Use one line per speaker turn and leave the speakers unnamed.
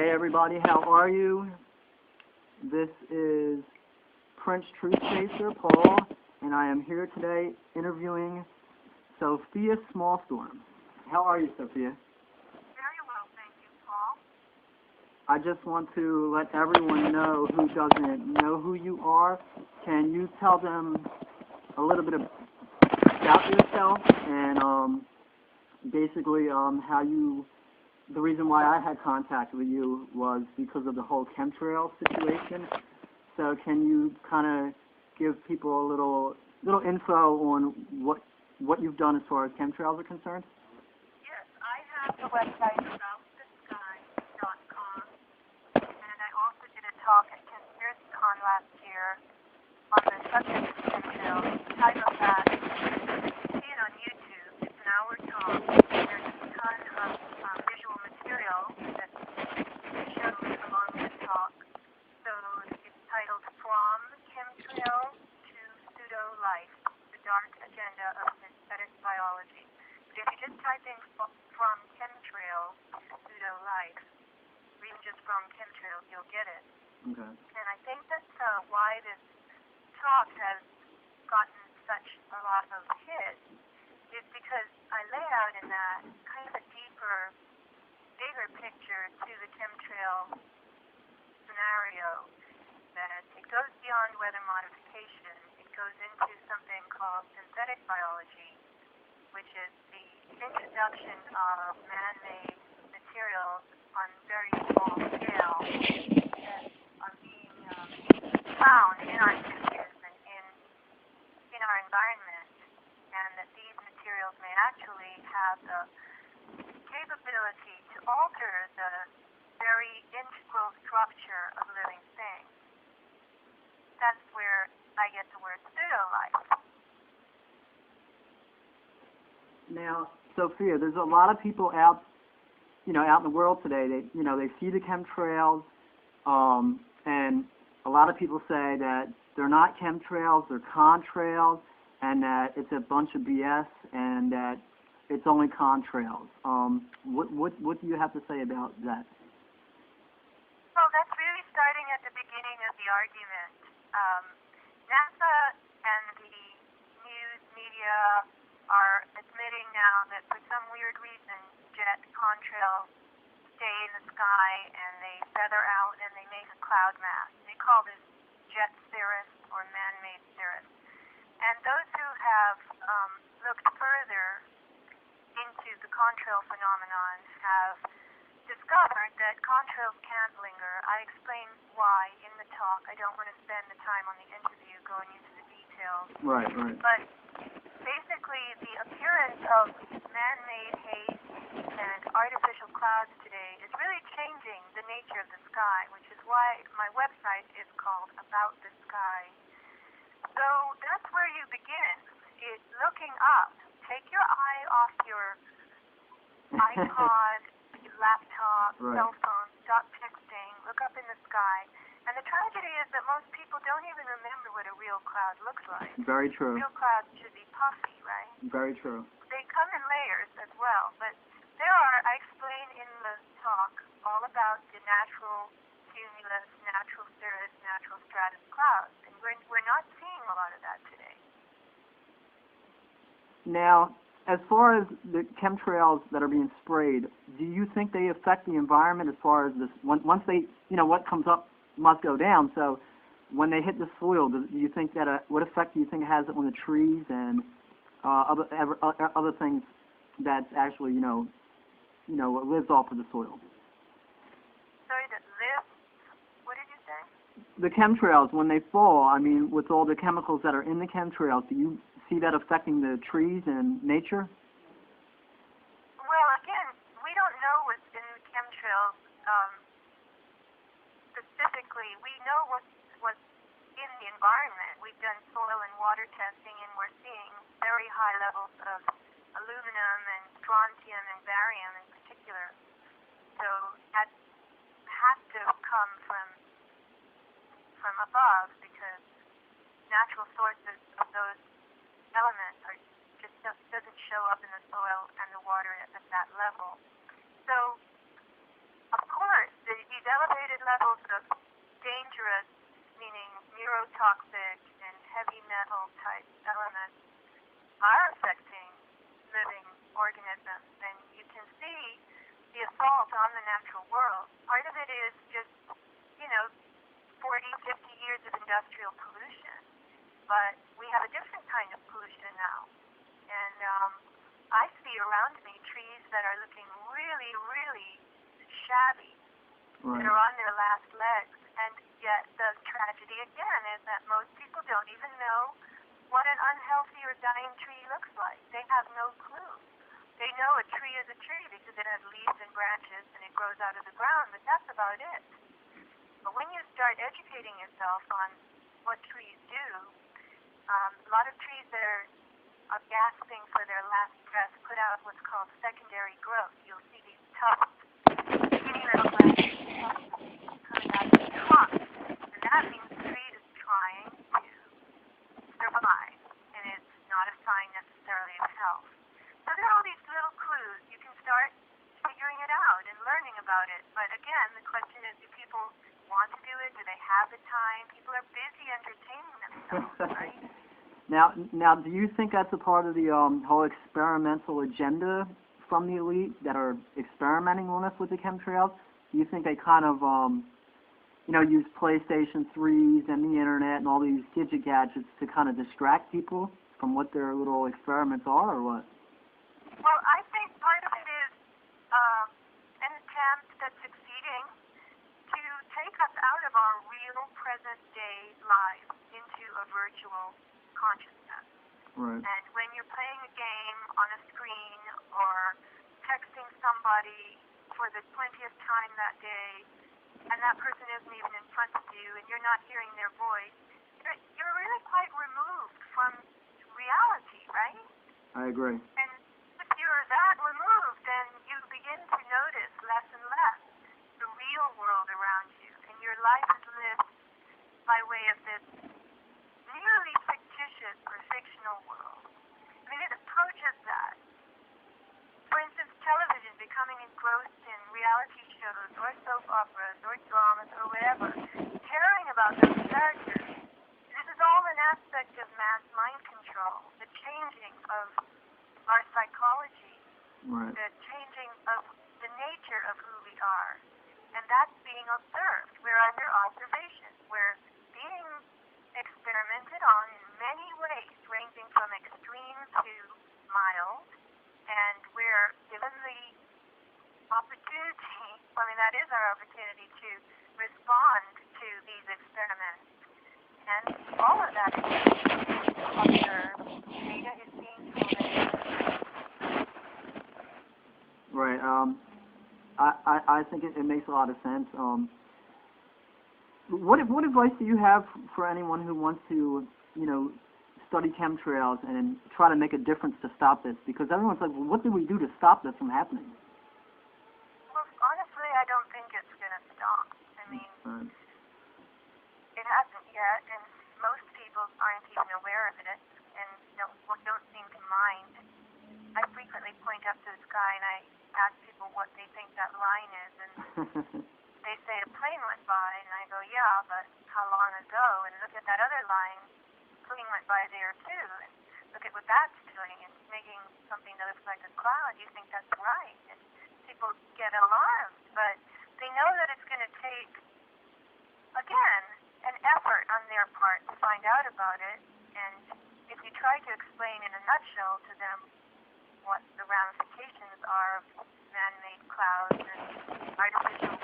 Hey everybody, how are you? This is Princetruthchaser, Paul, and I am here today interviewing Sofia Smallstorm. How are you, Sofia?
Very well, thank you, Paul.
I just want to let everyone know who doesn't know who you are. Can you tell them a little bit about yourself and basically how you... The reason why I had contact with you was because of the whole chemtrail situation. So can you kind of give people a little info on what you've done as far as chemtrails are concerned?
Yes, I have the website aboutthesky.com, and I also did a talk at ConspiracyCon last year on the subject of chemtrails. The title of that, you can see it on YouTube. It's an hour talk. There's a ton of visual material that shows along with the talk. So it's titled From Chemtrails to Pseudo-Life, the Dark Agenda of Synthetic Biology. But if you just type in From Chemtrails to Pseudo-Life, or even just From Chemtrails, you'll get it.
Okay.
And I think that's why this talk has gotten such a lot of hits, is because I lay out in that kind of a deeper, bigger picture to the chemtrail scenario, that it goes beyond weather modification. It goes into something called synthetic biology, which is the introduction of man-made materials on very small scale that are being found in our tissues and in our environment, and that these materials may actually have the capability to alter the very integral structure of living things. That's where I get the word pseudo-life.
Now, Sophia, there's a lot of people out in the world today. They see the chemtrails, and a lot of people say that they're not chemtrails, they're contrails, and that it's a bunch of BS, and that it's only contrails. What do you have to say about that?
Well, that's really starting at the beginning of the argument. NASA and the news media are admitting now that for some weird reason, jet contrails stay in the sky and they feather out and they make a cloud mass. They call this jet cirrus or man-made cirrus. And those who have looked further into the contrail phenomenon have discovered that contrails can't linger. I explain why in the talk. I don't want to spend the time on the interview going into the details.
Right.
But basically, the appearance of man-made haze and artificial clouds today is really changing the nature of the sky, which is why my website is called About the Sky. So that's where you begin. It's looking up. Take your eye off your iPod, your laptop,
Right.
cell phone, stop texting, look up in the sky. And the tragedy is that most people don't even remember what a real cloud looks like.
Very true.
Real clouds should be puffy, right?
Very true.
They come in layers as well. But I explain in the talk all about the natural cumulus, natural cirrus, natural stratus clouds. And we're not seeing a lot of that today.
Now, as far as the chemtrails that are being sprayed, do you think they affect the environment as far as this? Once they, what comes up must go down. So, when they hit the soil, do you think that what effect do you think it has on the trees and other things that's actually lives off of the soil?
Sorry, that lives? What did you say?
The chemtrails, when they fall, with all the chemicals that are in the chemtrails, do you see that affecting the trees and nature?
Well, again, we don't know what's in the chemtrails specifically. We know what's in the environment. We've done soil and water testing, and we're seeing very high levels of aluminum and strontium and barium in particular. So that has to come from above, because natural sources of those elements are just doesn't show up in the soil and the water at that level. So, of course, these levels of dangerous, meaning neurotoxic and heavy metal type elements, are affecting living organisms. And you can see the assault on the natural world. Part of it is just, 40, 50 years of industrial pollution. But we have a different kind of pollution now. And I see around me trees that are looking really, really shabby,
Right.
that are on their last legs. And yet the tragedy again is that most people don't even know what an unhealthy or dying tree looks like. They have no clue. They know a tree is a tree because it has leaves and branches and it grows out of the ground, but that's about it. But when you start educating yourself on what trees do, a lot of trees that are gasping for their last breath put out what's called secondary growth. You'll see these tufts, skinny little branches coming out of the trunk. And that means the tree is trying to survive, and it's not a sign necessarily of health. So there are all these little clues. You can start figuring it out and learning about it. But again, the question is, do people want to do it? Do they have the time? People are busy entertaining themselves, right?
Now, do you think that's a part of the whole experimental agenda from the elite that are experimenting on us with the chemtrails? Do you think they kind of, use PlayStation 3s and the internet and all these gadget gadgets to kind of distract people from what their little experiments are, or what?
Well, I think part of it is an attempt that's succeeding to take us out of our real present-day lives into a virtual consciousness.
Right.
And when you're playing a game on a screen or texting somebody for the 20th time that day, and that person isn't even in front of you, and you're not hearing their voice, you're really quite removed from reality, right?
I agree.
And if you're that removed, then you begin to notice less and less the real world around you, and your life is lived by way of this nearly fictitious or fictional world. I mean, it approaches that. For instance, television, becoming engrossed in reality shows or soap operas or dramas or whatever, caring about those characters. This is all an aspect of mass mind control, the changing of our psychology,
Right.
the changing of the nature of who we are. And that's being observed. We're under observation. We're being experimented on in many ways, ranging from extreme to mild. And we're given the opportunity, that is our opportunity to respond to these experiments. And all of that is observed. Data is being collected.
Right. I think it makes a lot of sense. What advice do you have for anyone who wants to, study chemtrails and try to make a difference to stop this? Because everyone's like, well, what do we do to stop this from happening?
Well, honestly, I don't think it's going to stop. I mean, it hasn't yet, and most people aren't even aware of it, and don't seem to mind. I frequently point up to the sky and I ask people what they think that line is, and they say a plane went by, and I go, yeah, but how long ago? And look at that other line, a plane went by there too, and look at what that's doing. It's making something that looks like a cloud. You think that's right? And people get alarmed, but they know that it's going to take, again, an effort on their part to find out about it. And if you try to explain in a nutshell to them what the ramifications are of man-made clouds and artificial